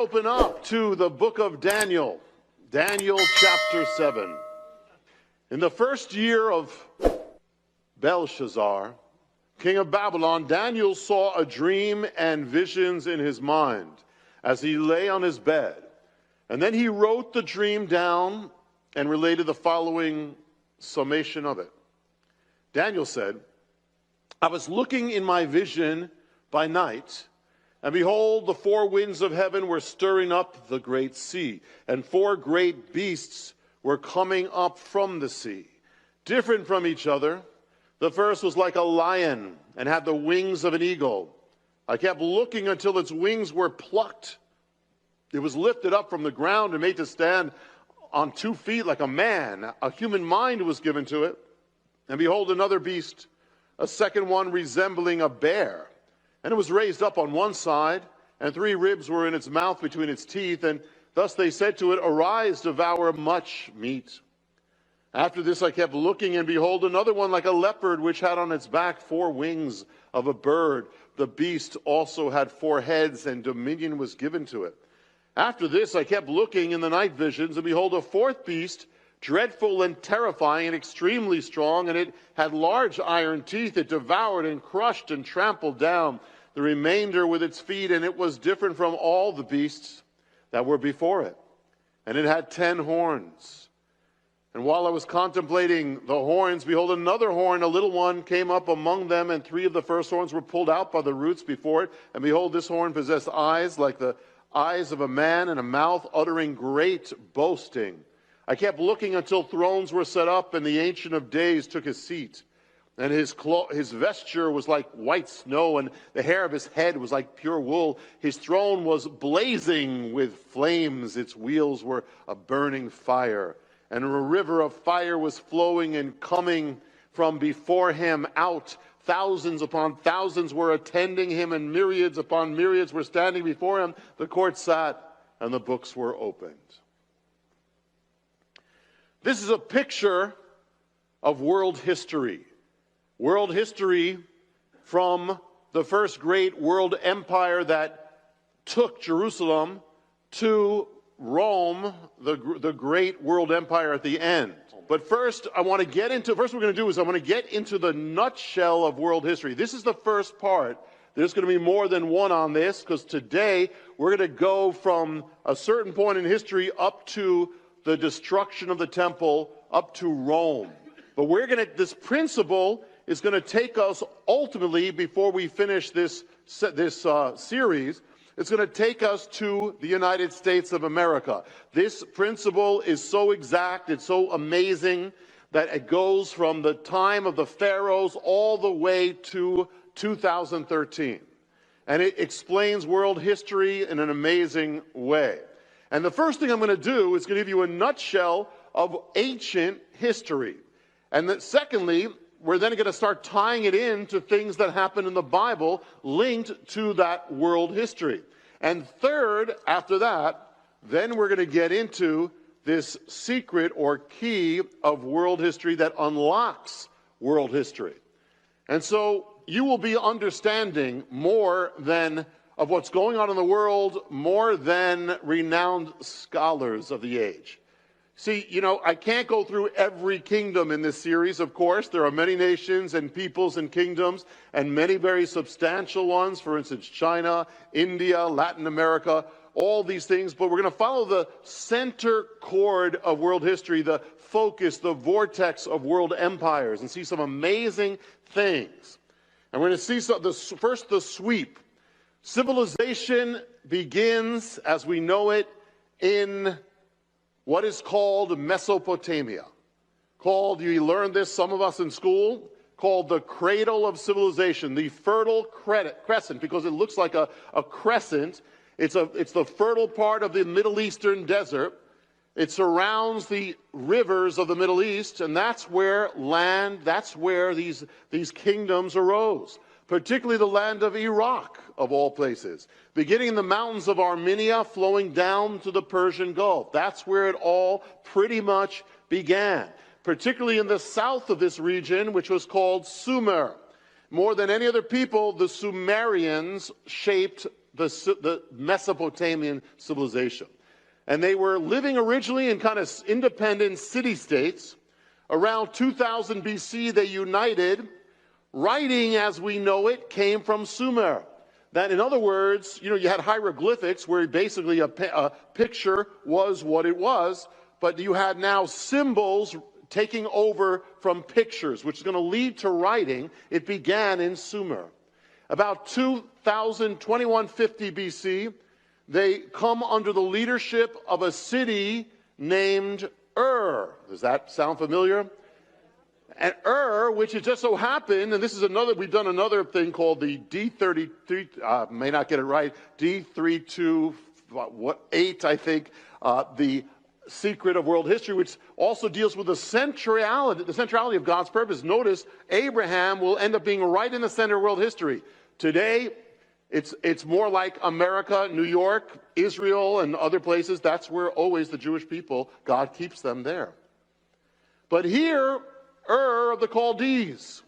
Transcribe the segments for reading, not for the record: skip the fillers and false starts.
Open up to the book of Daniel, Daniel chapter 7. In the first year of Belshazzar, king of Babylon, Daniel saw a dream and visions in his mind as he lay on his bed. And then he wrote the dream down and related the following summation of it. Daniel said, I was looking in my vision by night, and behold, the four winds of heaven were stirring up the great sea, and four great beasts were coming up from the sea, different from each other. The first was like a lion and had the wings of an eagle. I kept looking until its wings were plucked. It was lifted up from the ground and made to stand on 2 feet like a man. A human mind was given to it. And behold, another beast, a second one resembling a bear. And it was raised up on one side, and 3 ribs were in its mouth between its teeth. And thus they said to it, Arise, devour much meat. After this I kept looking, and behold, another one like a leopard, which had on its back 4 wings of a bird. The beast also had 4 heads, and dominion was given to it. After this I kept looking in the night visions, and behold, a 4th beast, dreadful and terrifying and extremely strong, and it had large iron teeth. It devoured and crushed and trampled down the remainder with its feet, and it was different from all the beasts that were before it. And it had 10 horns. And while I was contemplating the horns, behold, another horn, a little one, came up among them, and 3 of the first horns were pulled out by the roots before it. And behold, this horn possessed eyes like the eyes of a man, and a mouth uttering great boasting. I kept looking until thrones were set up, and the Ancient of Days took his seat. And his vesture was like white snow, and the hair of his head was like pure wool. His throne was blazing with flames. Its wheels were a burning fire. And a river of fire was flowing and coming from before him out. Thousands upon thousands were attending him, and myriads upon myriads were standing before him. The court sat, and the books were opened. This is a picture of world history. World history from the first great world empire that took Jerusalem to Rome, the great world empire at the end. But first, we're going to do is I want to get into the nutshell of world history. This is the first part. There's going to be more than one on this, because today we're going to go from a certain point in history up to the destruction of the temple, up to Rome. But this principle is going to take us ultimately, before we finish this series, it's going to take us to the United States of America. This principle is so exact, it's so amazing, that it goes from the time of the pharaohs all the way to 2013. And it explains world history in an amazing way. And the first thing I'm going to do is give you a nutshell of ancient history. And then secondly, we're then going to start tying it into things that happen in the Bible linked to that world history. And third, after that, then we're going to get into this secret or key of world history that unlocks world history. And so you will be understanding more than of what's going on in the world, more than renowned scholars of the age. See, I can't go through every kingdom in this series, of course. There are many nations and peoples and kingdoms, and many very substantial ones. For instance, China, India, Latin America, all these things. But we're going to follow the center chord of world history, the focus, the vortex of world empires, and see some amazing things. And we're going to see first the sweep. Civilization begins, as we know it, in what is called Mesopotamia. You learned this, some of us in school, called the cradle of civilization, the fertile crescent, because it looks like a crescent. It's the fertile part of the Middle Eastern desert. It surrounds the rivers of the Middle East, and that's where these kingdoms arose. Particularly the land of Iraq, of all places, beginning in the mountains of Armenia, flowing down to the Persian Gulf. That's where it all pretty much began, particularly in the south of this region, which was called Sumer. More than any other people, the Sumerians shaped the Mesopotamian civilization. And they were living originally in kind of independent city-states. Around 2000 BC, they united. Writing as we know it came from Sumer. That, in other words, you had hieroglyphics where basically a picture was what it was, but you had now symbols taking over from pictures, which is going to lead to writing. It began in Sumer. About 2150 BC, they come under the leadership of a city named Ur. Does that sound familiar? And Ur, which it just so happened, and this is we've done another thing called the D33, may not get it right, D328, I think, the secret of world history, which also deals with the centrality of God's purpose. Notice Abraham will end up being right in the center of world history. Today, it's more like America, New York, Israel, and other places. That's where always the Jewish people, God keeps them there. But here, Ur of the Chaldees,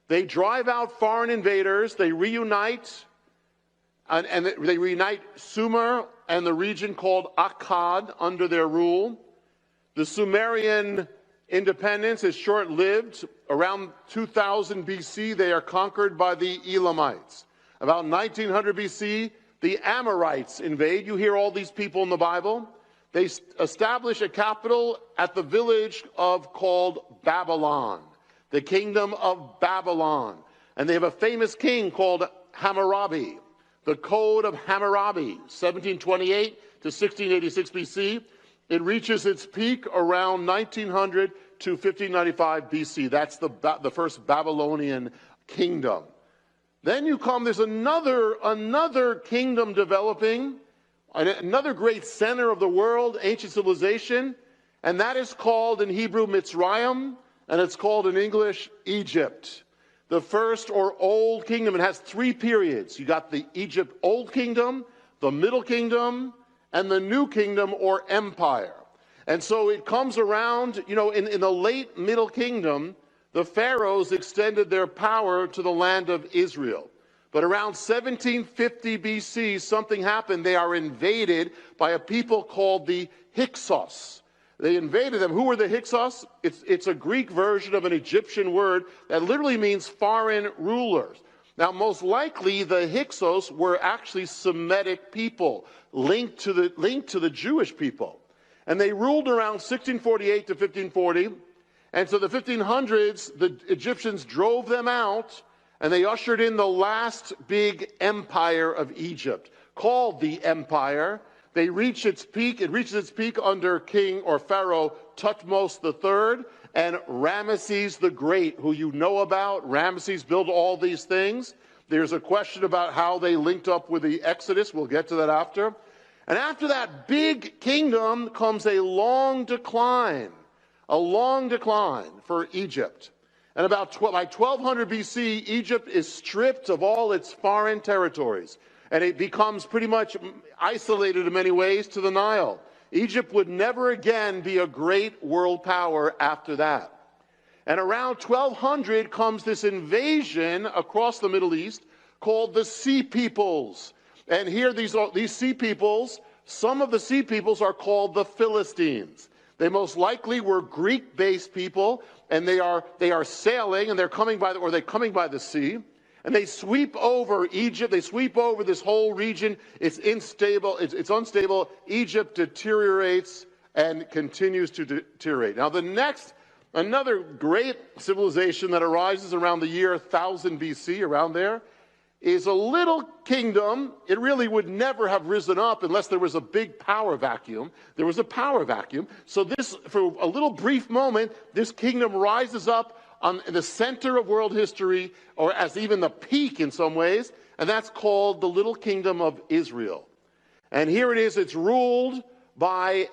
they drive out foreign invaders, they reunite, and they reunite Sumer and the region called Akkad under their rule. The Sumerian independence is short-lived. Around 2000 BC, they are conquered by the Elamites. About 1900 BC, the Amorites invade. You hear all these people in the Bible. They establish a capital at the village called Babylon, the kingdom of Babylon. And they have a famous king called Hammurabi, the Code of Hammurabi, 1728 to 1686 BC. It reaches its peak around 1900 to 1595 BC. That's the first Babylonian kingdom. Then there's another kingdom developing, another great center of the world, ancient civilization, and that is called in Hebrew Mitzrayim, and it's called in English Egypt. The first or old kingdom, it has three periods. You got the Egypt Old Kingdom, the Middle Kingdom, and the New Kingdom or Empire. And so it comes around, in the late Middle Kingdom, the pharaohs extended their power to the land of Israel. But around 1750 BC, something happened. They are invaded by a people called the Hyksos. They invaded them. Who were the Hyksos? It's a Greek version of an Egyptian word that literally means foreign rulers. Now, most likely, the Hyksos were actually Semitic people linked to the Jewish people. And they ruled around 1648 to 1540. And so the 1500s, the Egyptians drove them out, and they ushered in the last big empire of Egypt, called the Empire. They reach its peak. It reaches its peak under King or Pharaoh Thutmose III and Ramesses the Great, who you know about. Ramesses built all these things. There's a question about how they linked up with the Exodus. We'll get to that after. And after that big kingdom comes a long decline for Egypt. And by 1200 BC, Egypt is stripped of all its foreign territories, and it becomes pretty much isolated in many ways to the Nile. Egypt would never again be a great world power after that. And around 1200 comes this invasion across the Middle East called the Sea Peoples. And here these Sea Peoples, some of the Sea Peoples are called the Philistines. They most likely were Greek-based people, and they are sailing, and they're coming by the sea, and they sweep over Egypt. They sweep over this whole region. It's unstable. Egypt deteriorates and continues to deteriorate. Now, another great civilization that arises around the year 1000 BC, around there, is a little kingdom. It really would never have risen up unless there was a big power vacuum. There was a power vacuum. So for a little brief moment, this kingdom rises up in the center of world history, or as even the peak in some ways, and that's called the little kingdom of Israel. And here it is. It's ruled by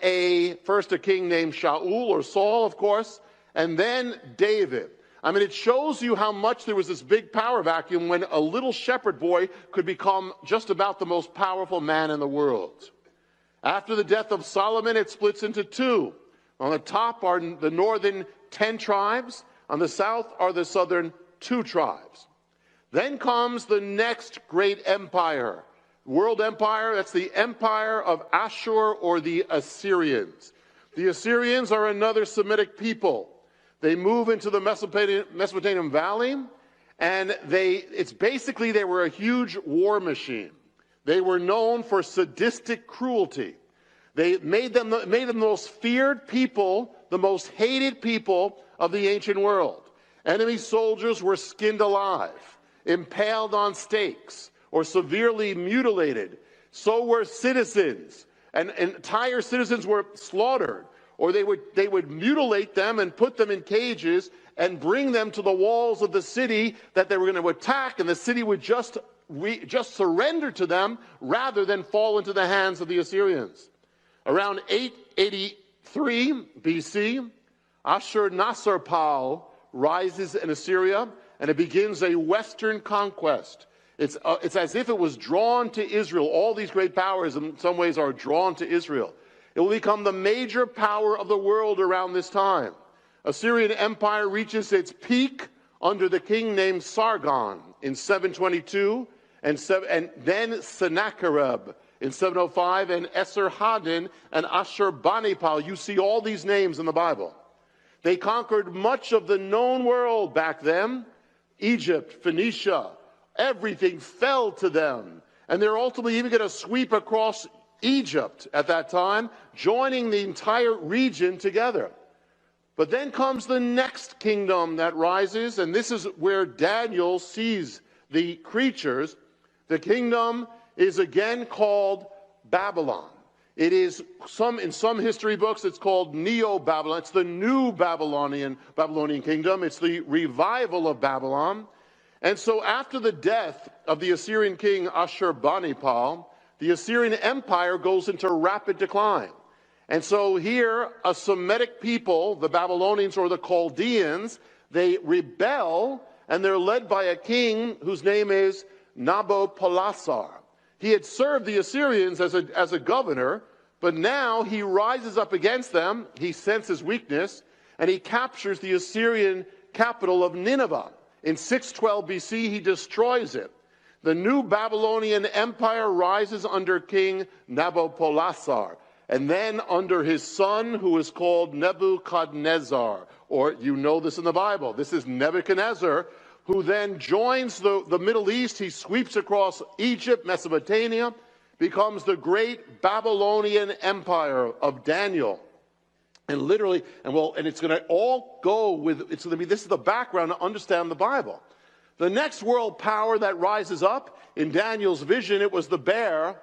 first a king named Shaul, or Saul, of course, and then David. I mean, it shows you how much there was this big power vacuum when a little shepherd boy could become just about the most powerful man in the world. After the death of Solomon, it splits into two. On the top are the northern 10 tribes. On the south are the southern 2 tribes. Then comes the next great empire, world empire, that's the empire of Ashur or the Assyrians. The Assyrians are another Semitic people. They move into the Mesopotamian Valley, and they were a huge war machine. They were known for sadistic cruelty. They made them the most feared people, the most hated people of the ancient world. Enemy soldiers were skinned alive, impaled on stakes, or severely mutilated. So were citizens, and entire citizens were slaughtered, or they would mutilate them and put them in cages and bring them to the walls of the city that they were going to attack, and the city would just surrender to them rather than fall into the hands of the Assyrians. Around 883 BC, Ashur-nasir-pal rises in Assyria, and it begins a western conquest. It's as if it was drawn to Israel. All these great powers in some ways are drawn to Israel. It will become the major power of the world around this time. Assyrian Empire reaches its peak under the king named Sargon in 722, and then Sennacherib in 705, and Esarhaddon and Ashurbanipal. You see all these names in the Bible. They conquered much of the known world back then. Egypt, Phoenicia, everything fell to them. And they're ultimately even going to sweep across Egypt at that time, joining the entire region together. But then comes the next kingdom that rises, and this is where Daniel sees the creatures. The kingdom is again called Babylon. It is in some history books, it's called Neo-Babylon. It's the new Babylonian kingdom. It's the revival of Babylon. And so after the death of the Assyrian king Ashurbanipal, the Assyrian Empire goes into rapid decline. And so here, a Semitic people, the Babylonians or the Chaldeans, they rebel, and they're led by a king whose name is Nabopolassar. He had served the Assyrians as a governor, but now he rises up against them. He senses weakness, and he captures the Assyrian capital of Nineveh. In 612 BC, he destroys it. The new Babylonian Empire rises under King Nabopolassar, and then under his son, who is called Nebuchadnezzar, or you know this in the Bible. This is Nebuchadnezzar, who then joins the Middle East. He sweeps across Egypt, Mesopotamia, becomes the great Babylonian Empire of Daniel. And literally, and it's going to all go with, it's going to be, this is the background to understand the Bible. The next world power that rises up, in Daniel's vision, it was the bear.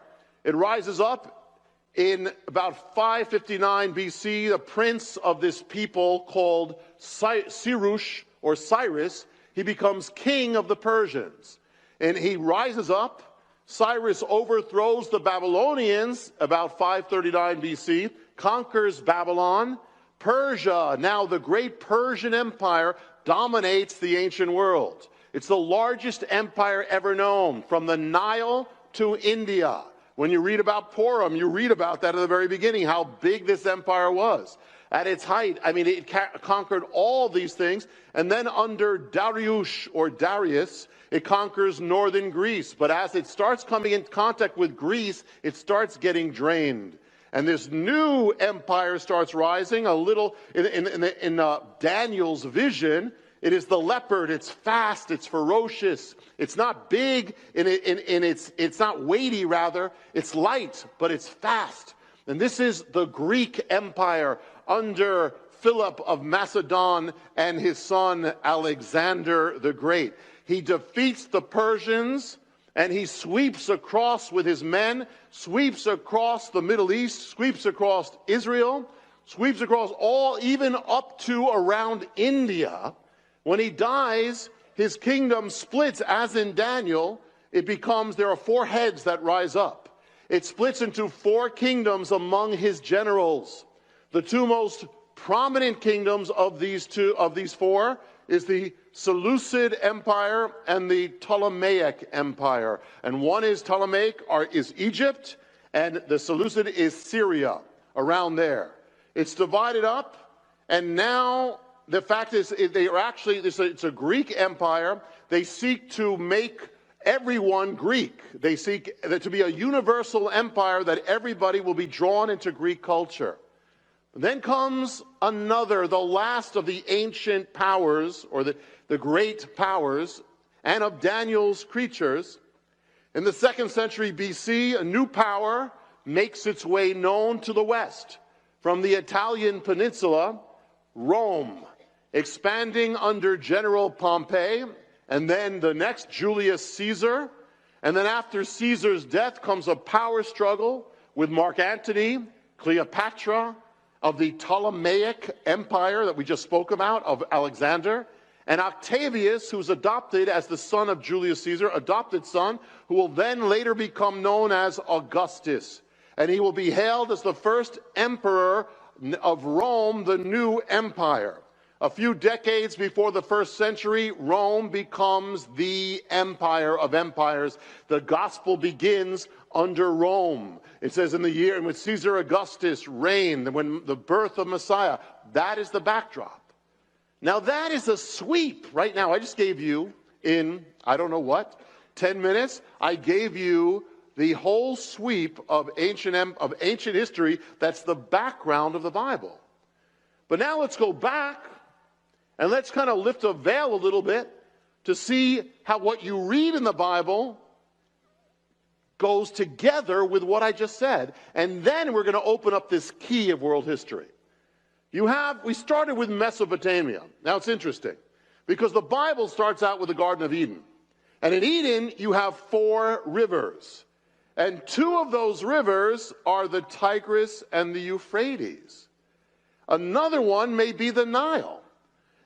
It rises up in about 559 BC, the prince of this people called Cyrus or Cyrus. He becomes king of the Persians. And he rises up. Cyrus overthrows the Babylonians about 539 BC, conquers Babylon. Persia, now the great Persian Empire, dominates the ancient world. It's the largest empire ever known, from the Nile to India. When you read about Purim, you read about that at the very beginning, how big this empire was. At its height, I mean, it conquered all these things. And then under Darius or Darius, it conquers northern Greece. But as it starts coming in contact with Greece, it starts getting drained. And this new empire starts rising a little in Daniel's vision. It is the leopard. It's fast. It's ferocious. It's not big. It's not weighty, rather. It's light, but it's fast. And this is the Greek Empire under Philip of Macedon and his son Alexander the Great. He defeats the Persians, and he sweeps across with his men, sweeps across the Middle East, sweeps across Israel, sweeps across all, even up to around India. When he dies, his kingdom splits, as in Daniel. There are 4 heads that rise up. It splits into 4 kingdoms among his generals. The 2 most prominent kingdoms of these 4 is the Seleucid Empire and the Ptolemaic Empire. And one is Ptolemaic, is Egypt, and the Seleucid is Syria, around there. It's divided up, and now the fact is they are actually, it's a Greek empire. They seek to make everyone Greek. They seek to be a universal empire that everybody will be drawn into Greek culture. Then comes another, the last of the ancient powers, or the great powers, and of Daniel's creatures. In the 2nd century BC, a new power makes its way known to the west from the Italian peninsula, Rome, expanding under General Pompey, and then the next, Julius Caesar. And then after Caesar's death comes a power struggle with Mark Antony, Cleopatra, of the Ptolemaic Empire that we just spoke about, of Alexander, and Octavius, who's adopted as the son of Julius Caesar, adopted son, who will then later become known as Augustus. And he will be hailed as the first emperor of Rome, the new empire. A few decades before the 1st century, Rome becomes the empire of empires. The gospel begins under Rome. It says in the year in which Caesar Augustus reigned, when the birth of Messiah, that is the backdrop. Now that is a sweep right now. I just gave you in, I don't know what, 10 minutes, I gave you the whole sweep of ancient history. That's the background of the Bible. But now let's go back and let's kind of lift a veil a little bit to see how what you read in the Bible goes together with what I just said. And then we're going to open up this key of world history. We started with Mesopotamia. Now it's interesting because the Bible starts out with the Garden of Eden. And in Eden, you have 4 rivers. And 2 of those rivers are the Tigris and the Euphrates. Another one may be the Nile.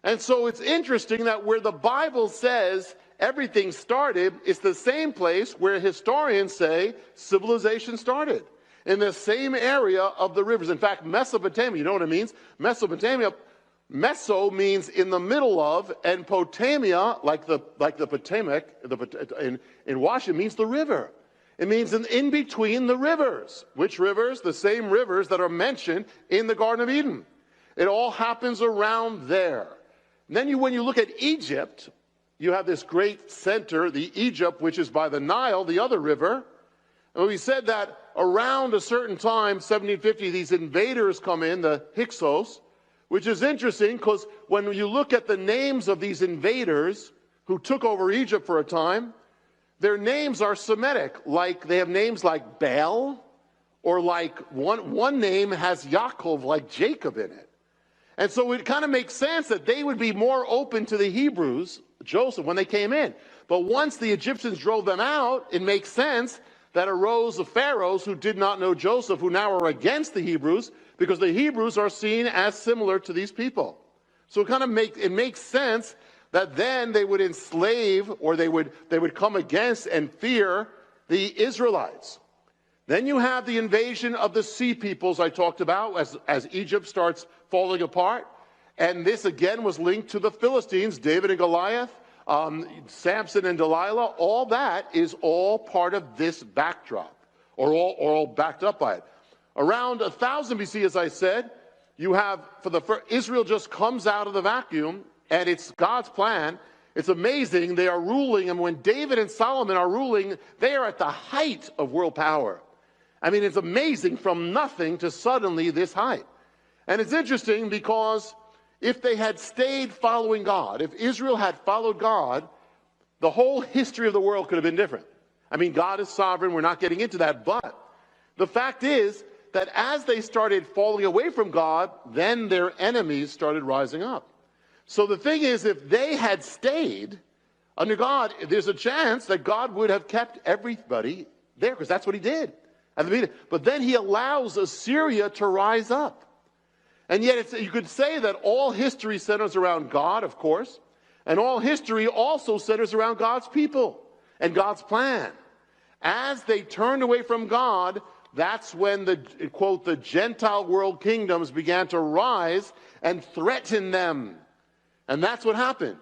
And so it's interesting that where the Bible says everything started, it's the same place where historians say civilization started. In the same area of the rivers. In fact, Mesopotamia, you know what it means? Mesopotamia, meso means in the middle of, and Potamia, like the Potomac in Washington, means the river. It means in between the rivers. Which rivers? The same rivers that are mentioned in the Garden of Eden. It all happens around there. And then when you look at Egypt, you have this great center, the Egypt, which is by the Nile, the other river. And we said that around a certain time, 1750, these invaders come in, the Hyksos, which is interesting because when you look at the names of these invaders who took over Egypt for a time, their names are Semitic. Like they have names like Baal, or like one name has Yaakov, like Jacob in it. And so it kind of makes sense that they would be more open to the Hebrews, Joseph, when they came in. But once the Egyptians drove them out, it makes sense that arose the pharaohs who did not know Joseph, who now are against the Hebrews, because the Hebrews are seen as similar to these people. So it makes sense that then they would enslave, or they would come against and fear the Israelites. Then you have the invasion of the sea peoples I talked about as Egypt starts falling apart. And this again was linked to the Philistines, David and Goliath, Samson and Delilah. All that is all part of this backdrop, or all backed up by it. Around 1000 BC, as I said, you have Israel just comes out of the vacuum, and it's God's plan. It's amazing. They are ruling, and when David and Solomon are ruling, they are at the height of world power. I mean, it's amazing, from nothing to suddenly this height. And it's interesting because if they had stayed following God, if Israel had followed God, the whole history of the world could have been different. I mean, God is sovereign. We're not getting into that. But the fact is that as they started falling away from God, then their enemies started rising up. So the thing is, if they had stayed under God, there's a chance that God would have kept everybody there, because that's what he did at the beginning. But then he allows Assyria to rise up. And yet you could say that all history centers around God, of course, and all history also centers around God's people and God's plan. As they turned away from God, that's when quote, the Gentile world kingdoms began to rise and threaten them. And that's what happened.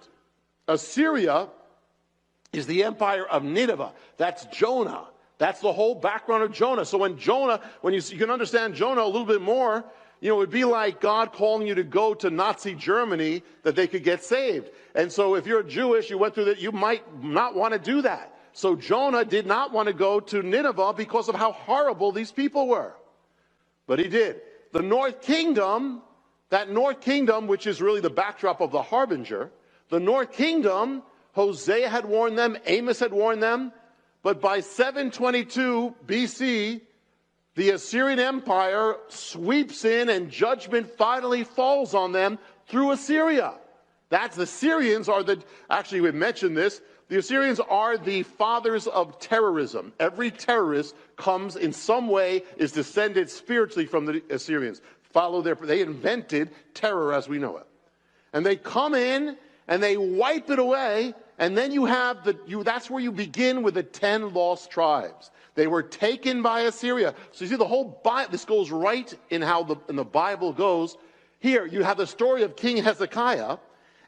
Assyria is the empire of Nineveh. That's Jonah. That's the whole background of Jonah. So when you can understand Jonah a little bit more, it would be like God calling you to go to Nazi Germany that they could get saved. And so if you're Jewish, you went through that, you might not want to do that. So Jonah did not want to go to Nineveh because of how horrible these people were. But he did. The north kingdom, that north kingdom, which is really the backdrop of the harbinger, the north kingdom, Hosea had warned them, Amos had warned them, but by 722 BC, the Assyrian Empire sweeps in and judgment finally falls on them through Assyria. That's the Syrians are the, actually we mentioned this, the Assyrians are the fathers of terrorism. Every terrorist comes in some way, is descended spiritually from the Assyrians. They invented terror as we know it. And they come in and they wipe it away, and then you have that's where you begin with the 10 lost tribes. They were taken by Assyria. So you see the whole Bible, this goes right in how the Bible goes. Here you have the story of King Hezekiah,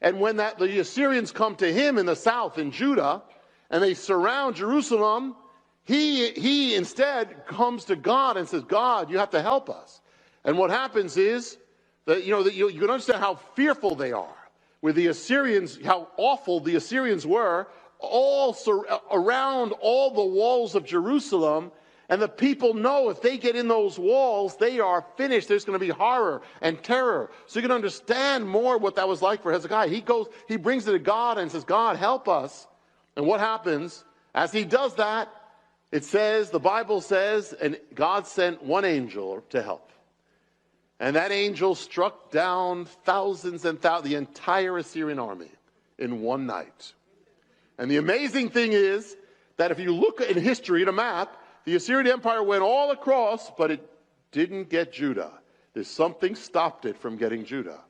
and when the Assyrians come to him in the south in Judah, and they surround Jerusalem, he instead comes to God and says, God, you have to help us. And what happens is that you can understand how fearful they are with the Assyrians, how awful the Assyrians were, all around all the walls of Jerusalem. And the people know if they get in those walls, they are finished. There's going to be horror and terror. So you can understand more what that was like for Hezekiah. He brings it to God and says, God, help us. And what happens? As he does that, it says, the Bible says, and God sent one angel to help. And that angel struck down thousands and thousands, the entire Assyrian army in one night. And the amazing thing is that if you look in history at a map, the Assyrian Empire went all across, but it didn't get Judah. There's something stopped it from getting Judah.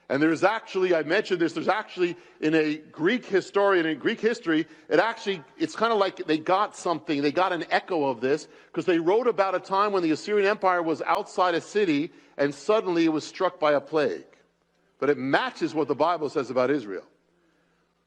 And there's actually, I mentioned this, there's actually in a Greek historian, in Greek history, it's kind of like they got something, they got an echo of this, because they wrote about a time when the Assyrian Empire was outside a city, and suddenly it was struck by a plague. But it matches what the Bible says about Israel.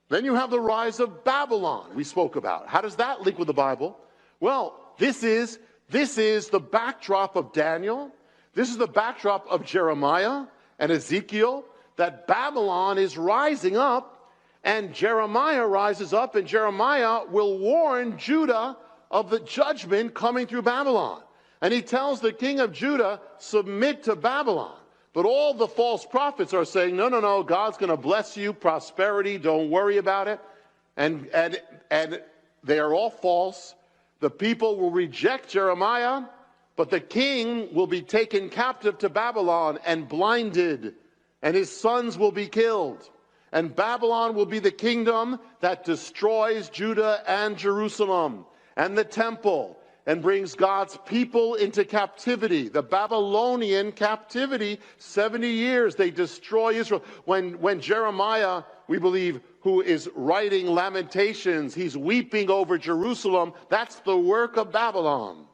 Then you have the rise of Babylon we spoke about. How does that link with the Bible? Well, this is the backdrop of Daniel. This is the backdrop of Jeremiah and Ezekiel, that Babylon is rising up, and Jeremiah rises up, and Jeremiah will warn Judah of the judgment coming through Babylon. And he tells the king of Judah, submit to Babylon. But all the false prophets are saying, no, God's going to bless you, prosperity, don't worry about it. And they are all false. The people will reject Jeremiah, but the king will be taken captive to Babylon and blinded, and his sons will be killed. And Babylon will be the kingdom that destroys Judah and Jerusalem and the temple, and brings God's people into captivity. The Babylonian captivity, 70 years, they destroy Israel. When Jeremiah, we believe, who is writing Lamentations, he's weeping over Jerusalem, that's the work of Babylon.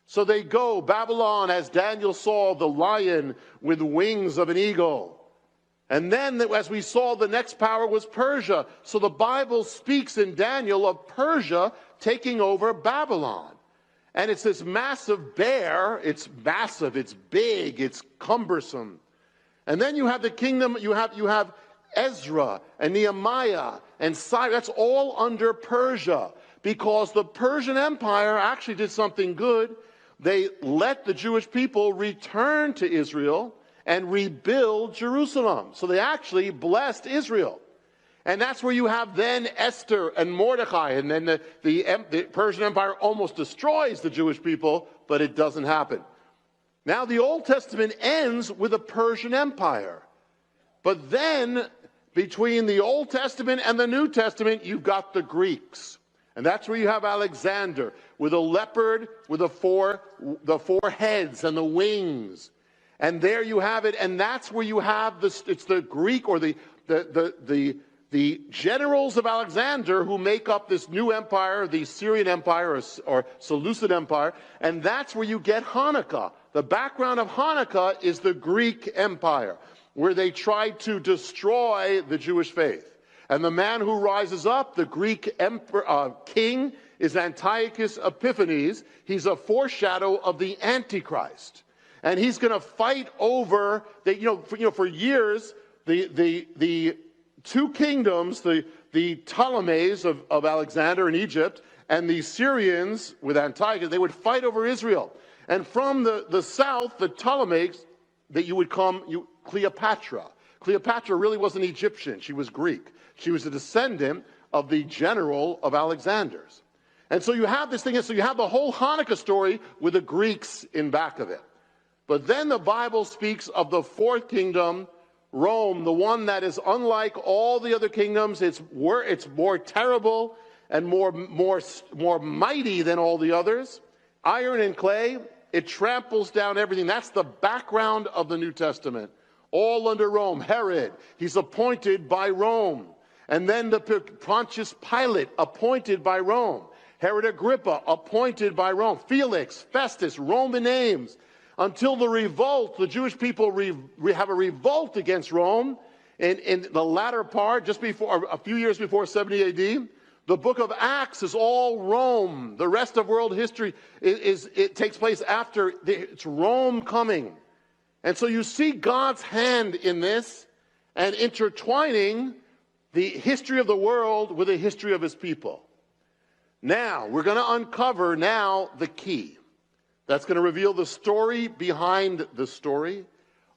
So they go, Babylon, as Daniel saw, the lion with wings of an eagle. And then, as we saw, the next power was Persia. So the Bible speaks in Daniel of Persia taking over Babylon. And it's this massive bear. It's massive, it's big, it's cumbersome. And then you have the kingdom, you have Ezra and Nehemiah and Cyrus. That's all under Persia, because the Persian Empire actually did something good. They let the Jewish people return to Israel and rebuild Jerusalem. So they actually blessed Israel. And that's where you have then Esther and Mordecai. And then the Persian Empire almost destroys the Jewish people, but it doesn't happen. Now the Old Testament ends with the Persian Empire. But then between the Old Testament and the New Testament, you've got the Greeks. And that's where you have Alexander with a leopard with the four heads and the wings. And there you have it. And that's where you have it's the Greek, or the generals of Alexander who make up this new empire, the Syrian Empire or Seleucid Empire, and that's where you get Hanukkah. The background of Hanukkah is the Greek Empire, where they tried to destroy the Jewish faith. And the man who rises up, the Greek king, is Antiochus Epiphanes. He's a foreshadow of the Antichrist. And he's going to fight over, for years, the two kingdoms, the Ptolemies of Alexander in Egypt and the Syrians with Antiochus, they would fight over Israel. And from the south, the Ptolemies, that you would come, Cleopatra. Cleopatra really wasn't Egyptian. She was Greek. She was a descendant of the general of Alexander's. And so you have this thing, so you have the whole Hanukkah story with the Greeks in back of it. But then the Bible speaks of the fourth kingdom, Rome, the one that is unlike all the other kingdoms. It's more terrible and more mighty than all the others. Iron and clay, it tramples down everything. That's the background of the New Testament. All under Rome. Herod, he's appointed by Rome. And then the Pontius Pilate, appointed by Rome. Herod Agrippa, appointed by Rome. Felix, Festus, Roman names. Until the revolt, the Jewish people have a revolt against Rome in the latter part, just before, a few years before 70 AD. The book of Acts is all Rome. The rest of world history it takes place after it's Rome coming. And so you see God's hand in this and intertwining the history of the world with the history of his people. Now, we're going to uncover now the key. That's going to reveal the story behind the story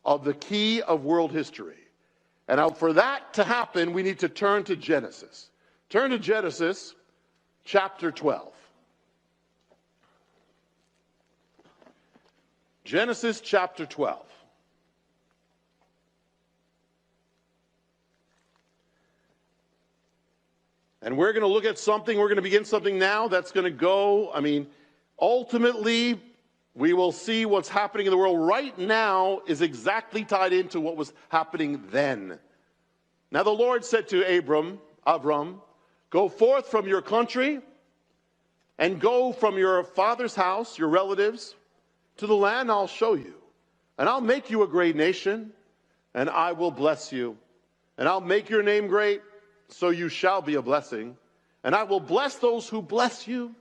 of the key of world history. And now for that to happen, we need to turn to Genesis. Turn to Genesis chapter 12. Genesis chapter 12. And we're going to look at something, we're going to begin something now that's going to go, ultimately, we will see what's happening in the world right now is exactly tied into what was happening then. Now the Lord said to Abram, go forth from your country and go from your father's house, your relatives, to the land I'll show you. And I'll make you a great nation, and I will bless you. And I'll make your name great, so you shall be a blessing. And I will bless those who bless you.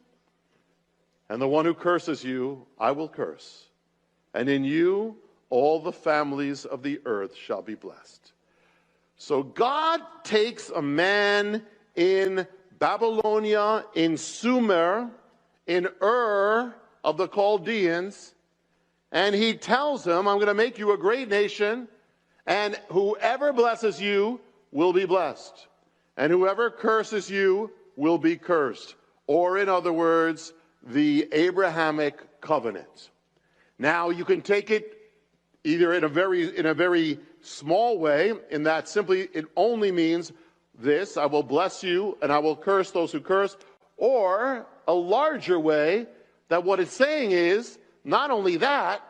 And the one who curses you, I will curse. And in you, all the families of the earth shall be blessed. So God takes a man in Babylonia, in Sumer, in Ur of the Chaldeans, and he tells him, I'm going to make you a great nation, and whoever blesses you will be blessed. And whoever curses you will be cursed. Or in other words, the Abrahamic covenant. Now you can take it either in a very small way, in that simply it only means this, I will bless you and I will curse those who curse, or a larger way that what it's saying is not only that,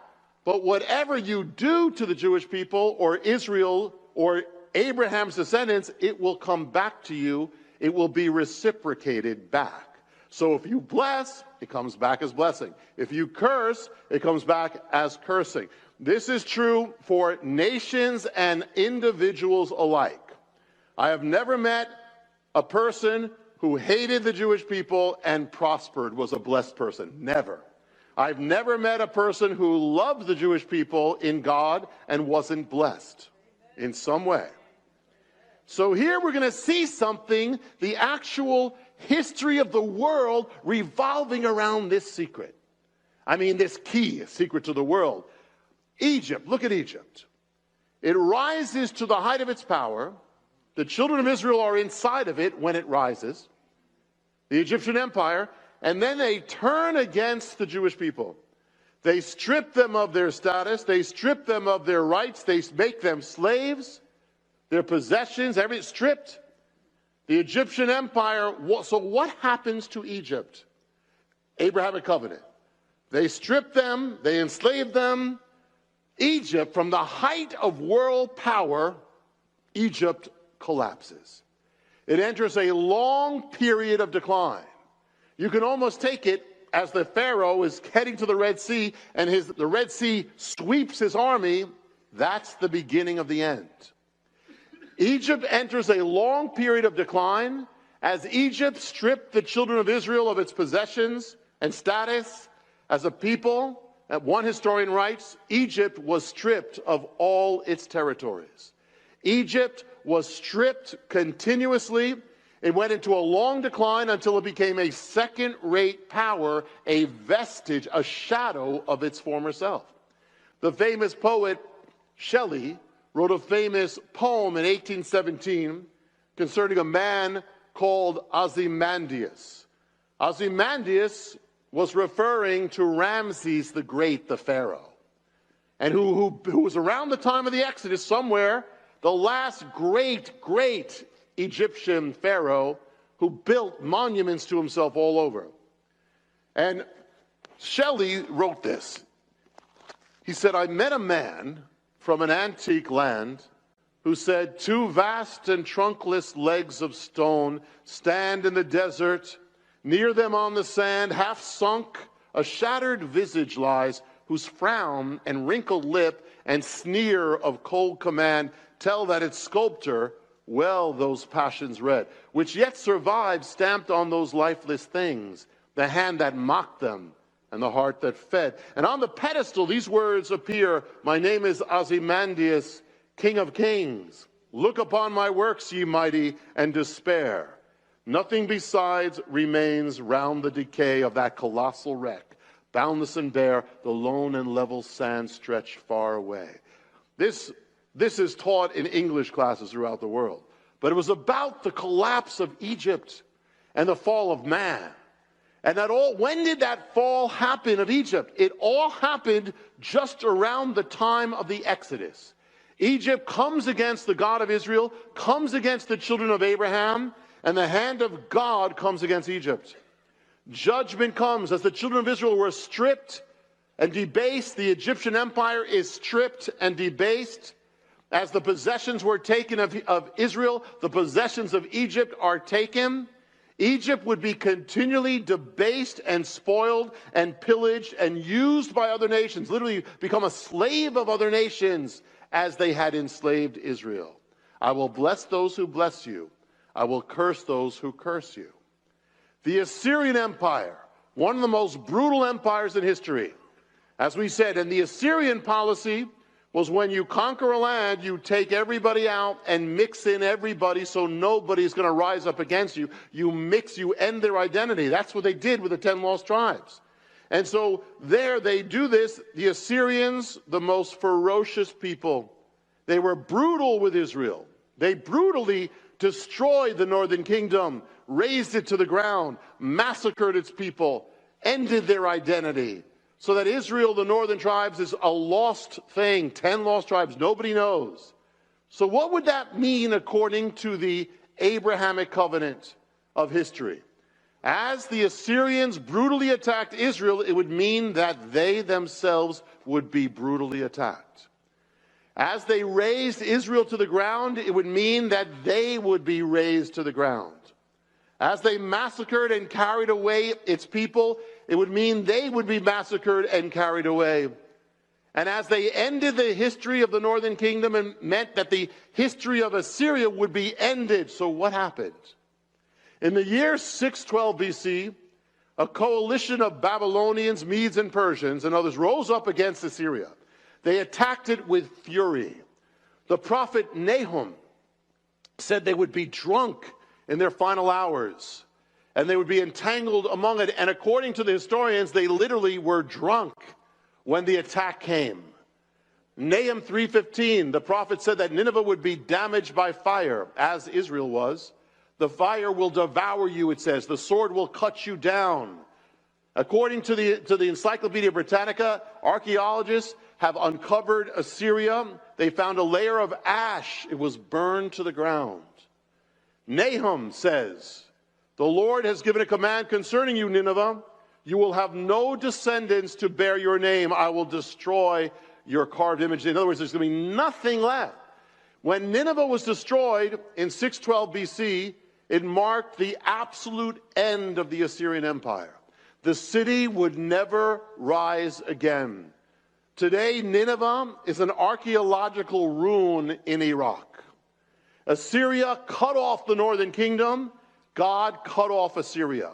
but whatever you do to the Jewish people or Israel or Abraham's descendants, it will come back to you. It will be reciprocated back. So if you bless, it comes back as blessing. If you curse, it comes back as cursing. This is true for nations and individuals alike. I have never met a person who hated the Jewish people and prospered, was a blessed person. Never. I've never met a person who loved the Jewish people in God and wasn't blessed in some way. So here we're going to see something, the actual history of the world revolving around this secret. This key, secret to the world. Egypt, look at Egypt. It rises to the height of its power. The children of Israel are inside of it when it rises. The Egyptian empire. And then they turn against the Jewish people. They strip them of their status. They strip them of their rights. They make them slaves. Their possessions, everything stripped. The Egyptian empire, so what happens to Egypt? Abrahamic covenant. They strip them, they enslave them. Egypt, from the height of world power, Egypt collapses. It enters a long period of decline. You can almost take it as the Pharaoh is heading to the Red Sea and the Red Sea sweeps his army. That's the beginning of the end. Egypt enters a long period of decline as Egypt stripped the children of Israel of its possessions and status as a people. One historian writes, Egypt was stripped of all its territories. Egypt was stripped continuously. It went into a long decline until it became a second-rate power, a vestige, a shadow of its former self. The famous poet Shelley wrote a famous poem in 1817 concerning a man called Ozymandias. Ozymandias was referring to Ramses the Great, the Pharaoh, and who was around the time of the Exodus somewhere, the last great Egyptian pharaoh who built monuments to himself all over. And Shelley wrote this. He said, I met a man from an antique land who said, two vast and trunkless legs of stone stand in the desert. Near them on the sand, half sunk, a shattered visage lies, whose frown and wrinkled lip and sneer of cold command tell that its sculptor well those passions read, which yet survived stamped on those lifeless things, the hand that mocked them and the heart that fed. And on the pedestal these words appear, my name is Ozymandias, King of Kings. Look upon my works, ye mighty, and despair. Nothing besides remains round the decay of that colossal wreck. Boundless and bare, the lone and level sand stretched far away. This is taught in English classes throughout the world. But it was about the collapse of Egypt and the fall of man. And when did that fall happen of Egypt? It all happened just around the time of the Exodus. Egypt comes against the God of Israel, comes against the children of Abraham, and the hand of God comes against Egypt. Judgment comes as the children of Israel were stripped and debased. The Egyptian empire is stripped and debased. As the possessions were taken of Israel, the possessions of Egypt are taken. Egypt would be continually debased and spoiled and pillaged and used by other nations, literally become a slave of other nations as they had enslaved Israel. I will bless those who bless you. I will curse those who curse you. The Assyrian Empire, one of the most brutal empires in history. As we said, and the Assyrian policy was when you conquer a land, you take everybody out and mix in everybody so nobody's going to rise up against you. You end their identity. That's what they did with the 10 lost tribes. And so there they do this. The Assyrians, the most ferocious people, they were brutal with Israel. They brutally destroyed the northern kingdom, razed it to the ground, massacred its people, ended their identity. So that Israel, the northern tribes, is a lost thing. 10 lost tribes, nobody knows. So what would that mean according to the Abrahamic covenant of history? As the Assyrians brutally attacked Israel, it would mean that they themselves would be brutally attacked. As they razed Israel to the ground, it would mean that they would be razed to the ground. As they massacred and carried away its people, it would mean they would be massacred and carried away. And as they ended the history of the northern kingdom, it meant that the history of Assyria would be ended. So what happened? In the year 612 BC, a coalition of Babylonians, Medes, and Persians and others rose up against Assyria. They attacked it with fury. The prophet Nahum said they would be drunk in their final hours, and they would be entangled among it. And according to the historians, they literally were drunk when the attack came. Nahum 3:15, the prophet said that Nineveh would be damaged by fire, as Israel was. The fire will devour you, it says. The sword will cut you down. According to the Encyclopedia Britannica, archaeologists have uncovered Assyria. They found a layer of ash. It was burned to the ground. Nahum says, the Lord has given a command concerning you, Nineveh. You will have no descendants to bear your name. I will destroy your carved image. In other words, there's going to be nothing left. When Nineveh was destroyed in 612 BC, it marked the absolute end of the Assyrian Empire. The city would never rise again. Today, Nineveh is an archaeological ruin in Iraq. Assyria cut off the northern kingdom. God cut off Assyria.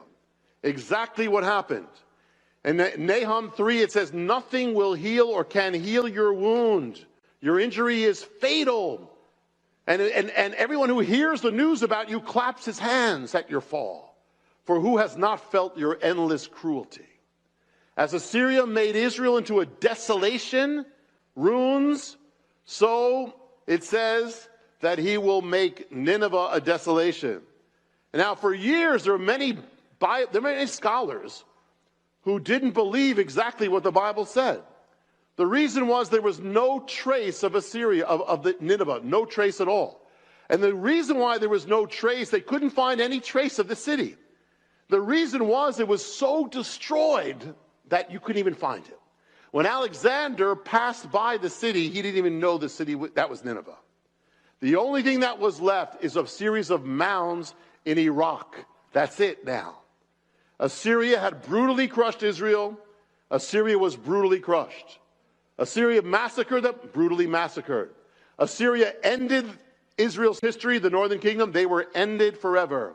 Exactly what happened. In Nahum 3, it says, nothing will heal or can heal your wound. Your injury is fatal. And everyone who hears the news about you claps his hands at your fall. For who has not felt your endless cruelty? As Assyria made Israel into a desolation, ruins, so it says that he will make Nineveh a desolation. And now for years there are many scholars who didn't believe exactly what the Bible said. The reason was there was no trace of Assyria, of the Nineveh, no trace at all. And the reason why there was no trace, they couldn't find any trace of the city. The reason was it was so destroyed that you couldn't even find it. When Alexander passed by the city, he didn't even know the city, that was Nineveh. The only thing that was left is a series of mounds in Iraq. That's it now. Assyria had brutally crushed Israel. Assyria was brutally crushed. Assyria massacred them, brutally massacred. Assyria ended Israel's history, the northern kingdom. They were ended forever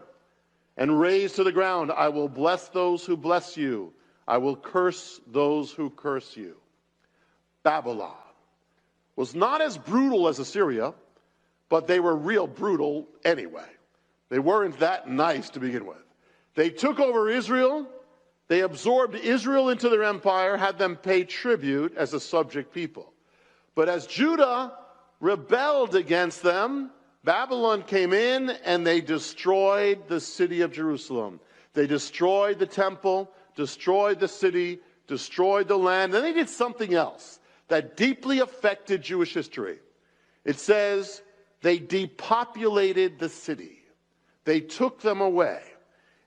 and razed to the ground. I will bless those who bless you. I will curse those who curse you. Babylon was not as brutal as Assyria, but they were real brutal anyway. They weren't that nice to begin with. They took over Israel. They absorbed Israel into their empire, had them pay tribute as a subject people. But as Judah rebelled against them, Babylon came in and they destroyed the city of Jerusalem. They destroyed the temple, destroyed the city, destroyed the land. Then they did something else that deeply affected Jewish history. It says they depopulated the city. They took them away.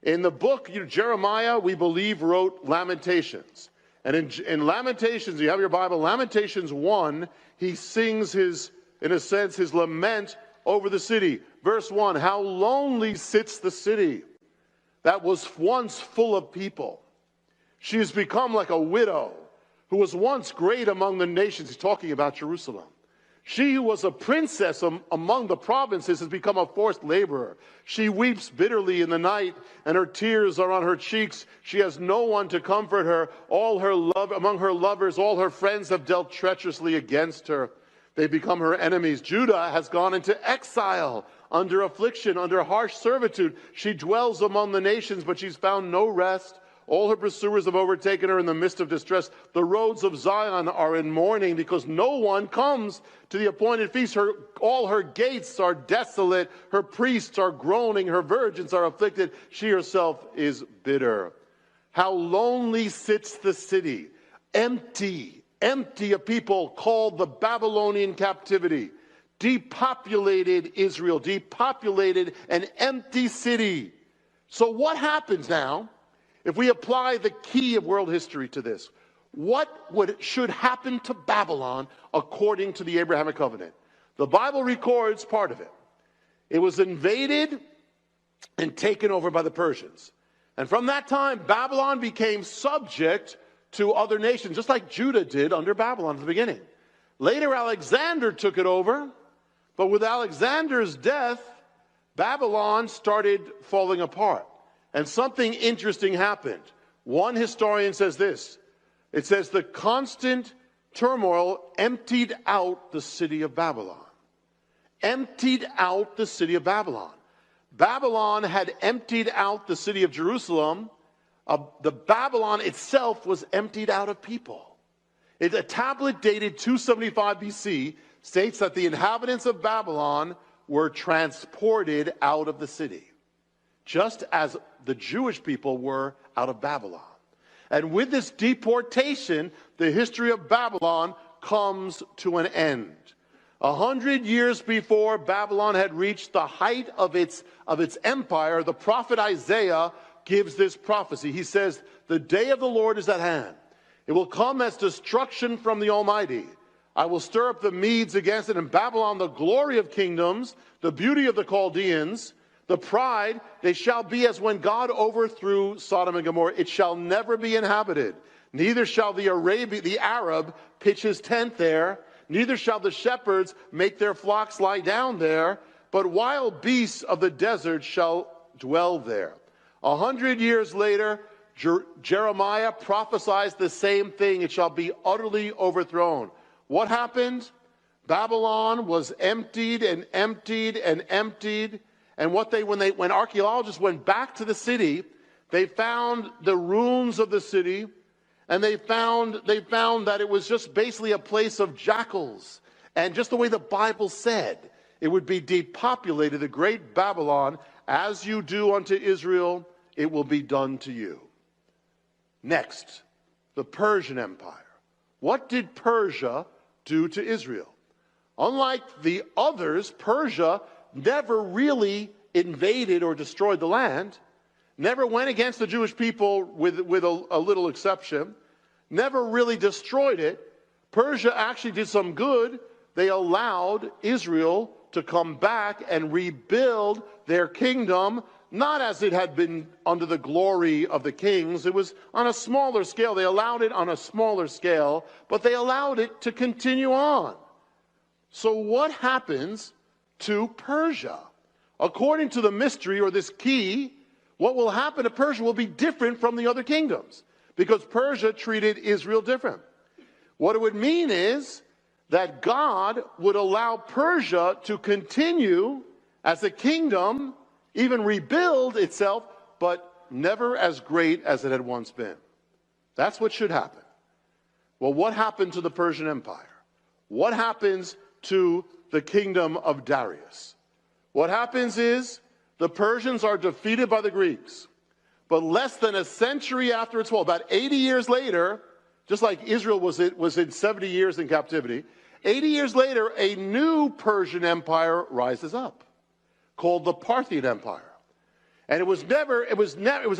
In the book, Jeremiah, we believe, wrote Lamentations. And in Lamentations, you have your Bible, Lamentations 1, he sings his lament over the city. Verse 1, how lonely sits the city that was once full of people. She has become like a widow who was once great among the nations. He's talking about Jerusalem. She who was a princess among the provinces has become a forced laborer. She weeps bitterly in the night, and her tears are on her cheeks. She has no one to comfort her. Among her lovers, all her friends have dealt treacherously against her. They become her enemies. Judah has gone into exile, under affliction, under harsh servitude. She dwells among the nations, but she's found no rest. All her pursuers have overtaken her in the midst of distress. The roads of Zion are in mourning because no one comes to the appointed feast. All her gates are desolate. Her priests are groaning. Her virgins are afflicted. She herself is bitter. How lonely sits the city, empty of people, called the Babylonian captivity. Depopulated Israel, depopulated an empty city. So what happens now? If we apply the key of world history to this, what should happen to Babylon according to the Abrahamic covenant? The Bible records part of it. It was invaded and taken over by the Persians. And from that time, Babylon became subject to other nations, just like Judah did under Babylon at the beginning. Later, Alexander took it over, but with Alexander's death, Babylon started falling apart. And something interesting happened. One historian says this. It says the constant turmoil emptied out the city of Babylon. Emptied out the city of Babylon. Babylon had emptied out the city of Jerusalem. The Babylon itself was emptied out of people. A tablet dated 275 BC states that the inhabitants of Babylon were transported out of the city, just as the Jewish people were out of Babylon. And with this deportation, the history of Babylon comes to an end. 100 years before Babylon had reached the height of its empire, the prophet Isaiah gives this prophecy. He says, the day of the Lord is at hand. It will come as destruction from the Almighty. I will stir up the Medes against it, and Babylon, the glory of kingdoms, the beauty of the Chaldeans, the pride, they shall be as when God overthrew Sodom and Gomorrah. It shall never be inhabited. Neither shall the Arab pitch his tent there. Neither shall the shepherds make their flocks lie down there. But wild beasts of the desert shall dwell there. 100 years later, Jeremiah prophesies the same thing. It shall be utterly overthrown. What happened? Babylon was emptied and emptied and emptied. And when archaeologists went back to the city, they found the ruins of the city, and they found that it was just basically a place of jackals. And just the way the Bible said, it would be depopulated, the great Babylon, as you do unto Israel, it will be done to you. Next, the Persian Empire. What did Persia do to Israel? Unlike the others, Persia never really invaded or destroyed the land, never went against the Jewish people with a little exception, never really destroyed it. Persia actually did some good. They allowed Israel to come back and rebuild their kingdom, not as it had been under the glory of the kings. It was on a smaller scale. They allowed it on a smaller scale, but they allowed it to continue on. So what happens to Persia? According to the mystery, or this key, what will happen to Persia will be different from the other kingdoms, because Persia treated Israel different. What it would mean is that God would allow Persia to continue as a kingdom, even rebuild itself, but never as great as it had once been. That's what should happen. Well, what happened to the Persian Empire? What happens to the kingdom of Darius? What happens is the Persians are defeated by the Greeks. But less than a century after its fall, about 80 years later, just like Israel was in 70 years in captivity, 80 years later, a new Persian empire rises up, called the Parthian Empire. And it was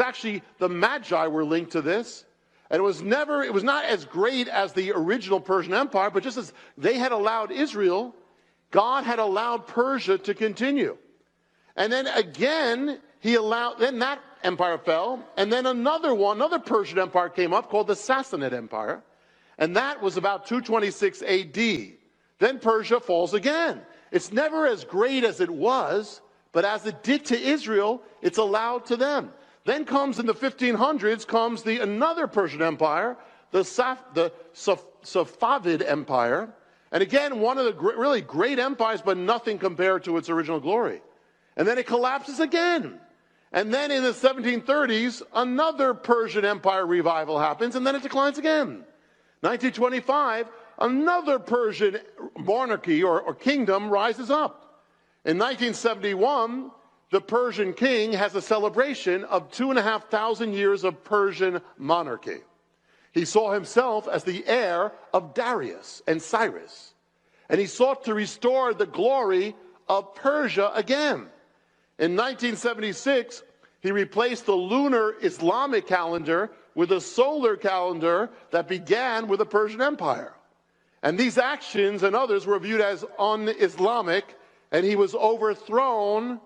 actually the Magi were linked to this. And it was not as great as the original Persian Empire, but just as they had allowed Israel, God had allowed Persia to continue. And then again, then that empire fell, and then another Persian empire came up called the Sassanid Empire, and that was about 226 AD. Then Persia falls again. It's never as great as it was, but as it did to Israel, it's allowed to them. Then comes in the 1500s, another Persian empire, the Safavid Empire. And again, one of the really great empires, but nothing compared to its original glory. And then it collapses again. And then in the 1730s, another Persian Empire revival happens, and then it declines again. 1925, another Persian monarchy or kingdom rises up. In 1971, the Persian king has a celebration of 2,500 years of Persian monarchy. He saw himself as the heir of Darius and Cyrus, and he sought to restore the glory of Persia again. In 1976, he replaced the lunar Islamic calendar with a solar calendar that began with the Persian Empire. And these actions and others were viewed as un-Islamic, and he was overthrown.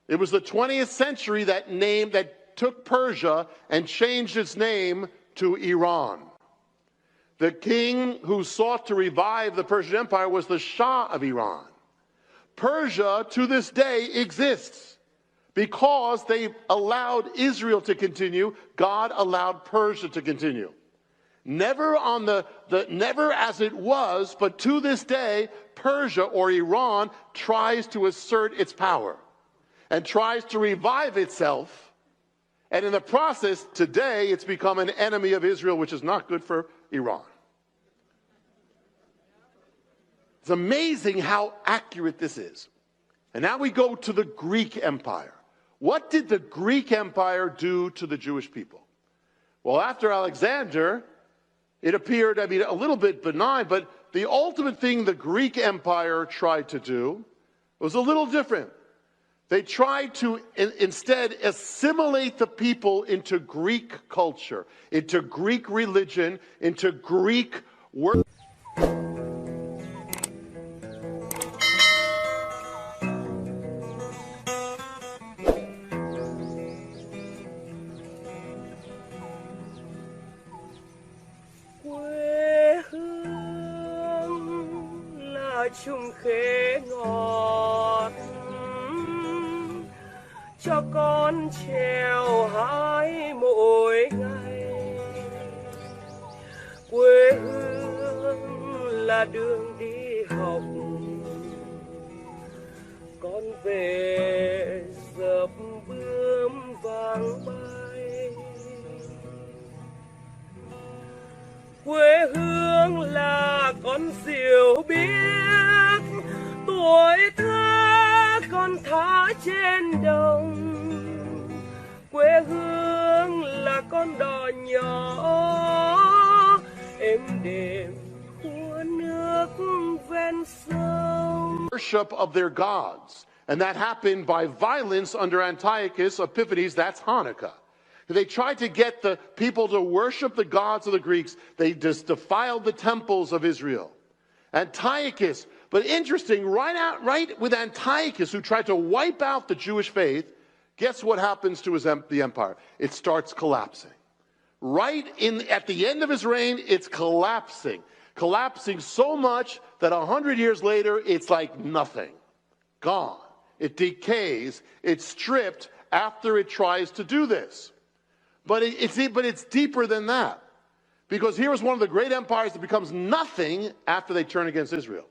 It was the 20th century that took Persia and changed its name to Iran. The king who sought to revive the Persian Empire was the Shah of Iran. Persia, to this day, exists because they allowed Israel to continue. God allowed Persia to continue. Never never as it was, but to this day, Persia or Iran tries to assert its power and tries to revive itself. And in the process, today, it's become an enemy of Israel, which is not good for Iran. It's amazing how accurate this is. And now we go to the Greek Empire. What did the Greek Empire do to the Jewish people? Well, after Alexander, it appeared, a little bit benign, but the ultimate thing the Greek Empire tried to do was a little different. They tried to instead assimilate the people into Greek culture, into Greek religion, into Greek work. Chung khế ngọt cho con trèo hái mỗi ngày. Quê hương là đường đi học, con về dập bướm vàng bay. Quê hương là con diều biếc, tuổi thơ con thả trên đồng. Quê hương là con đò nhỏ êm đềm của nước ven sông. Worship of their gods. And that happened by violence under Antiochus Epiphanes. That's Hanukkah. They tried to get the people to worship the gods of the Greeks. They just defiled the temples of Israel. Antiochus, but interesting, right with Antiochus, who tried to wipe out the Jewish faith, guess what happens to the empire? It starts collapsing. At the end of his reign, it's collapsing. Collapsing so much that 100 years later, it's like nothing. Gone. It decays. It's stripped after it tries to do this. But it's deeper than that. Because here is one of the great empires that becomes nothing after they turn against Israel.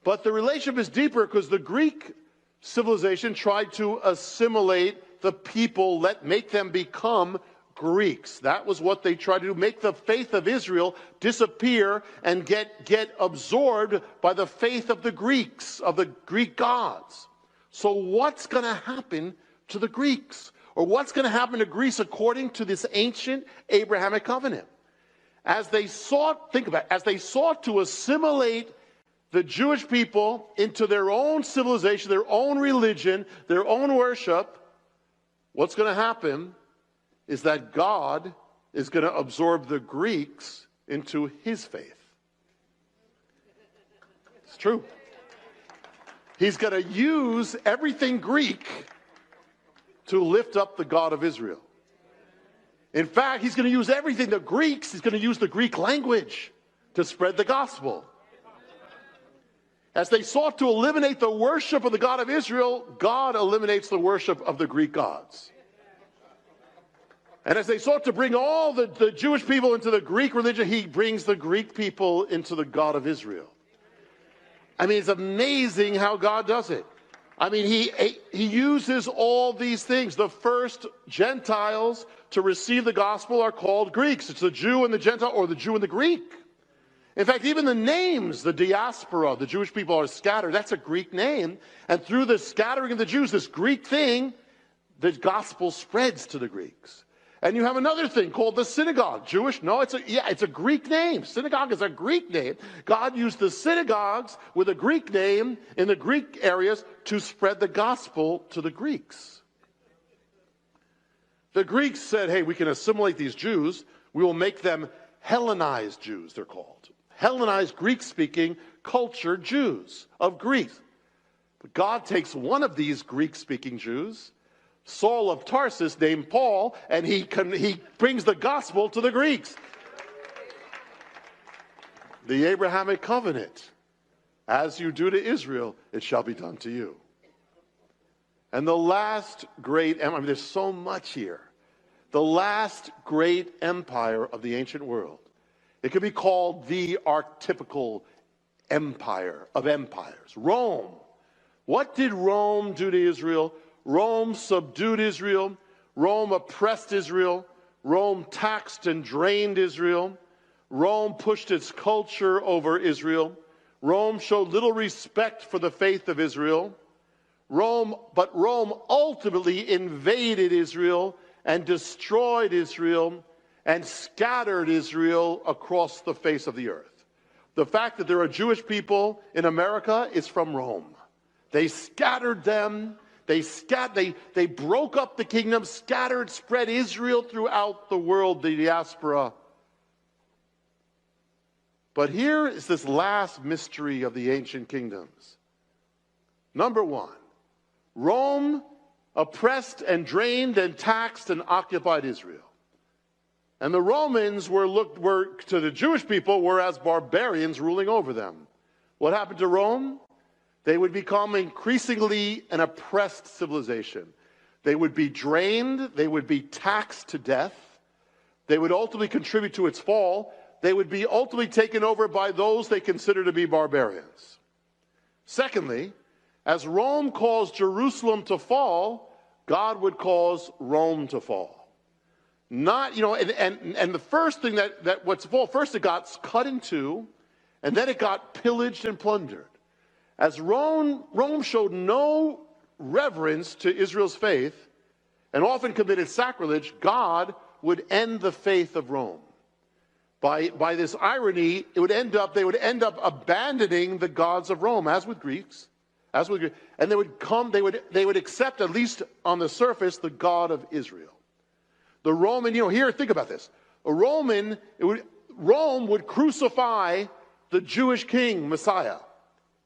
But the relationship is deeper because the Greek civilization tried to assimilate the people, make them become Greeks. That was what they tried to do, make the faith of Israel disappear and get absorbed by the faith of the Greeks, of the Greek gods. So what's going to happen to the Greeks? Or what's going to happen to Greece according to this ancient Abrahamic covenant? As they sought to assimilate the Jewish people into their own civilization, their own religion, their own worship, what's going to happen is that God is going to absorb the Greeks into his faith. It's true. He's going to use everything Greek to lift up the God of Israel. In fact, he's going to use everything, he's going to use the Greek language to spread the gospel. As they sought to eliminate the worship of the God of Israel, God eliminates the worship of the Greek gods. And as they sought to bring all the Jewish people into the Greek religion, he brings the Greek people into the God of Israel. I mean, it's amazing how God does it. I mean, he uses all these things. The first Gentiles to receive the gospel are called Greeks. It's the Jew and the Gentile, or the Jew and the Greek. In fact, even the names, the diaspora, the Jewish people are scattered, that's a Greek name. And through the scattering of the Jews, this Greek thing, the gospel spreads to the Greeks. And you have another thing called the synagogue. Jewish? No, it's a Greek name. Synagogue is a Greek name. God used the synagogues with a Greek name in the Greek areas to spread the gospel to the Greeks. The Greeks said, hey, we can assimilate these Jews. We will make them Hellenized Jews, they're called. Hellenized, Greek-speaking, cultured Jews of Greece. But God takes one of these Greek-speaking Jews, Saul of Tarsus, named Paul, and he brings the gospel to the Greeks. The Abrahamic covenant. As you do to Israel, it shall be done to you. And the last great empire, there's so much here. The last great empire of the ancient world. It could be called the archetypical empire of empires. Rome. What did Rome do to Israel? Rome subdued Israel. Rome oppressed Israel. Rome taxed and drained Israel. Rome pushed its culture over Israel. Rome showed little respect for the faith of Israel. But Rome ultimately invaded Israel and destroyed Israel and scattered Israel across the face of the earth. The fact that there are Jewish people in America is from Rome. They scattered them. They broke up the kingdom, spread Israel throughout the world, the diaspora. But here is this last mystery of the ancient kingdoms. Number one, Rome oppressed and drained and taxed and occupied Israel. And the Romans were to the Jewish people were as barbarians ruling over them. What happened to Rome? They would become increasingly an oppressed civilization. They would be drained. They would be taxed to death. They would ultimately contribute to its fall. they would be ultimately taken over by those they consider to be barbarians. Secondly, as Rome caused Jerusalem to fall, God would cause Rome to fall. Not, and the first thing that what's fall, first it got cut in two, and then it got pillaged and plundered. As Rome showed no reverence to Israel's faith and often committed sacrilege, God would end the faith of Rome. By this irony, they would end up abandoning the gods of Rome, as with Greeks, and they would accept, at least on the surface, the God of Israel. The Roman, here, think about this. Rome would crucify the Jewish king, Messiah,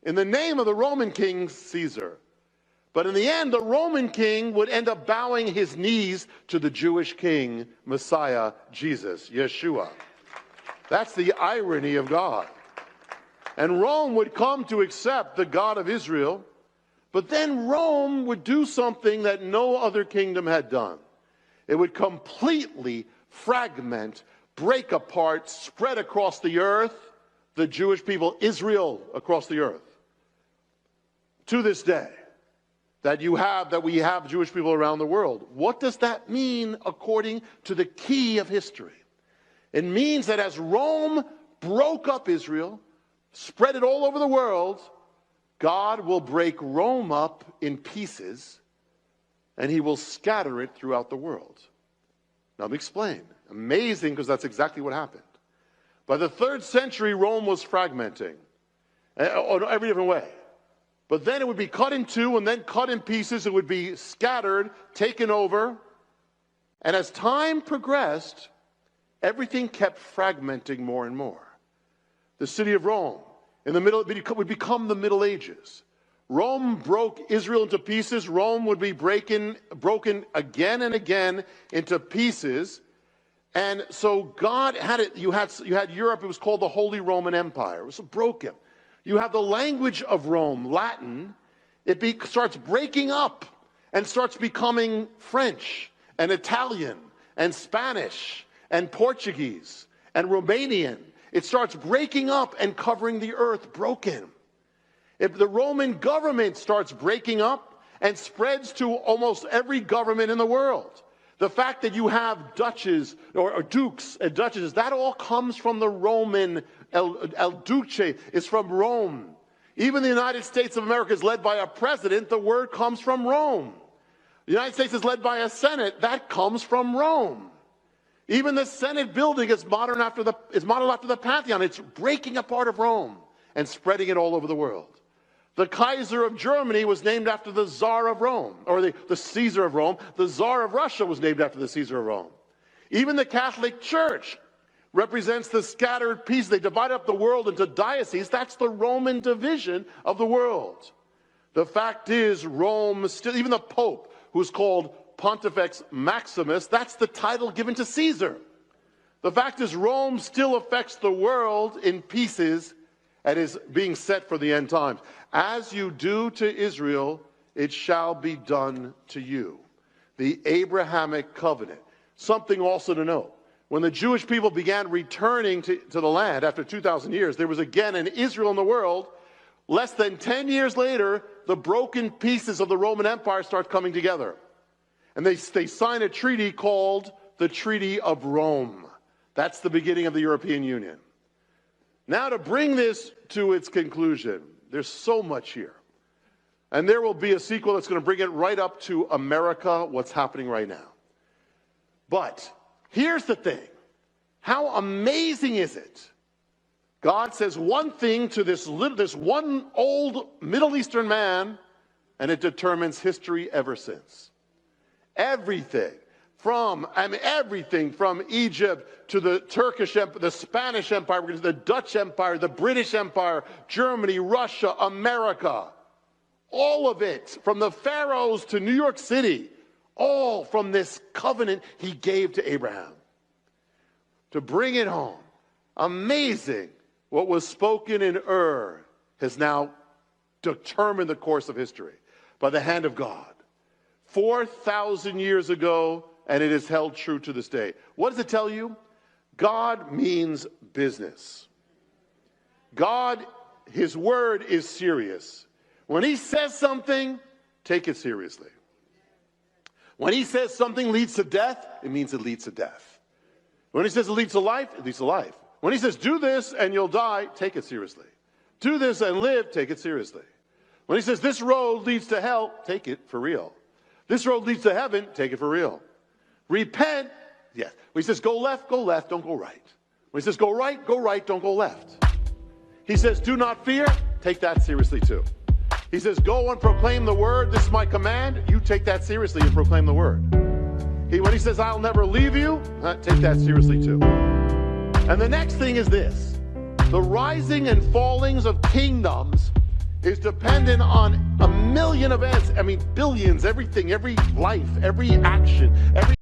in the name of the Roman king, Caesar. But in the end, the Roman king would end up bowing his knees to the Jewish king, Messiah, Jesus, Yeshua. That's the irony of God. And Rome would come to accept the God of Israel, but then Rome would do something that no other kingdom had done. It would completely fragment, break apart, spread across the earth, the Jewish people, Israel across the earth. To this day, that we have Jewish people around the world. What does that mean according to the key of history? It means that as Rome broke up Israel, spread it all over the world, God will break Rome up in pieces, and he will scatter it throughout the world. Now let me explain. Amazing, because that's exactly what happened. By the 3rd century, Rome was fragmenting in every different way. But then it would be cut in two and then cut in pieces. It would be scattered, taken over. And as time progressed, everything kept fragmenting more and more. The city of Rome would become the Middle Ages. Rome broke Israel into pieces. Rome would be broken again and again into pieces. And so God had it. You had Europe. It was called the Holy Roman Empire. It was broken. You have the language of Rome, Latin. It starts breaking up and starts becoming French and Italian and Spanish and Portuguese and Romanian. It starts breaking up and covering the earth, broken. If the Roman government starts breaking up and spreads to almost every government in the world. The fact that you have duches or dukes and duchesses, that all comes from the Roman, El Duce is from Rome. Even the United States of America is led by a president, the word comes from Rome. The United States is led by a Senate, that comes from Rome. Even the Senate building is modeled after the Pantheon. It's breaking apart of Rome and spreading it all over the world. The Kaiser of Germany was named after the Tsar of Rome, or the Caesar of Rome. The Tsar of Russia was named after the Caesar of Rome. Even the Catholic Church represents the scattered pieces. They divide up the world into dioceses. That's the Roman division of the world. The fact is, Rome still, even the Pope, who's called Pontifex Maximus, that's the title given to Caesar. The fact is, Rome still affects the world in pieces and is being set for the end times. As you do to Israel, it shall be done to you. The Abrahamic covenant. Something also to note. When the Jewish people began returning to the land after 2,000 years, there was again an Israel in the world. Less than 10 years later, the broken pieces of the Roman Empire start coming together. And they sign a treaty called the Treaty of Rome. That's the beginning of the European Union. Now, to bring this to its conclusion, there's so much here. And there will be a sequel that's going to bring it right up to America, what's happening right now. But here's the thing. How amazing is it? God says one thing to this one old Middle Eastern man, and it determines history ever since. Everything from Egypt to the Turkish Empire, the Spanish Empire, the Dutch Empire, the British Empire, Germany, Russia, America. All of it, from the pharaohs to New York City, all from this covenant he gave to Abraham. To bring it home, amazing. What was spoken in Ur has now determined the course of history by the hand of God. 4,000 years ago, and it is held true to this day. What does it tell you? God means business. God, his word is serious. When he says something, take it seriously. When he says something leads to death, it means it leads to death. When he says it leads to life, it leads to life. When he says do this and you'll die, take it seriously. Do this and live, take it seriously. When he says this road leads to hell, take it for real. This road leads to heaven, take it for real. Repent, yes. When he says go left, don't go right. When he says go right, don't go left. He says do not fear, take that seriously too. He says go and proclaim the word, this is my command, you take that seriously and proclaim the word. When he says I'll never leave you, take that seriously too. And the next thing is this: the rising and fallings of kingdoms is dependent on a million events. I mean, billions, everything, every life, every action, every